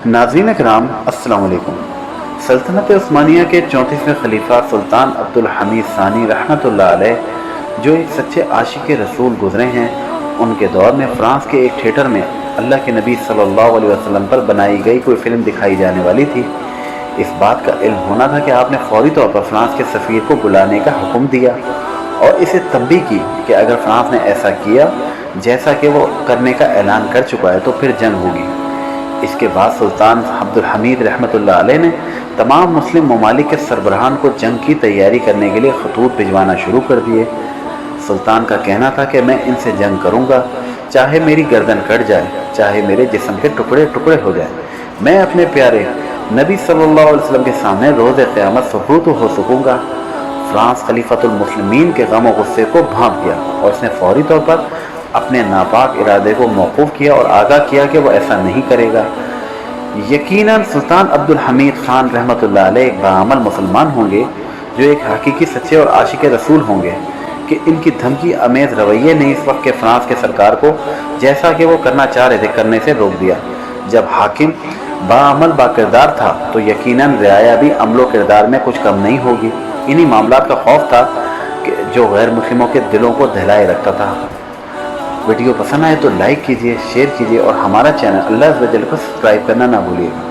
नाज़रीन इकराम अस्सलाम वालेकुम। सल्तनत उस्मानिया के 34वें खलीफा सुल्तान अब्दुल हमीद सानी रहमतुल्लाह अलैह जो एक सच्चे आशिक रसूल गुजरे हैं, उनके दौर में फ़्रांस के एक थिएटर में अल्लाह के नबी सल्लल्लाहु अलैहि वसल्लम पर बनाई गई कोई फ़िल्म दिखाई जाने वाली थी। इस बात का इल्म होना था कि आपने फ़ौरी तौर पर फ़्रांस के सफ़ीर को बुलाने का हुक्म दिया और इसे तंबीह की कि अगर फ़्रांस ने ऐसा किया जैसा कि वो करने का ऐलान कर चुका है तो फिर जंग होगी। इसके बाद सुल्तान अब्दुल हमीद रहमतुल्लाह अलैह ने तमाम मुस्लिम ममालिक के सरबराहान को जंग की तैयारी करने के लिए खतूत भिजवाना शुरू कर दिए। सुल्तान का कहना था कि मैं इनसे जंग करूंगा, चाहे मेरी गर्दन कट जाए, चाहे मेरे जिस्म के टुकड़े टुकड़े हो जाए। मैं अपने प्यारे नबी सल्लल्लाहु अलैहि वसल्लम के सामने रोज़ क़यामत सुबूत हो सकूंगा। फ्रांस खलीफतुल मुस्लिमीन के गम और गुस्से को भांप गया और उसने फौरी तौर पर अपने नापाक इरादे को मौकूफ़ किया और आगाह किया कि वह ऐसा नहीं करेगा। यकीनन सुल्तान अब्दुल हमीद खान रहमतुल्लाह अलैह एक बाअमल मुसलमान होंगे जो एक हकीकी सच्चे और आशिक रसूल होंगे कि इनकी धमकी अमेज़ रवैये ने इस वक्त के फ्रांस के सरकार को जैसा कि वो करना चाह रहे थे करने से रोक दिया। जब हाकिम बाअमल बाकिरदार था तो यकीनन रियाया भी अमलो किरदार में कुछ कम नहीं होगी। इन्हीं मामलात का खौफ था कि जो गैर मुस्लिमों के दिलों को दहलाए रखता था। वीडियो पसंद आए तो लाइक कीजिए, शेयर कीजिए और हमारा चैनल अल्लाह अज़्ज़ व जल को सब्सक्राइब करना ना भूलिएगा।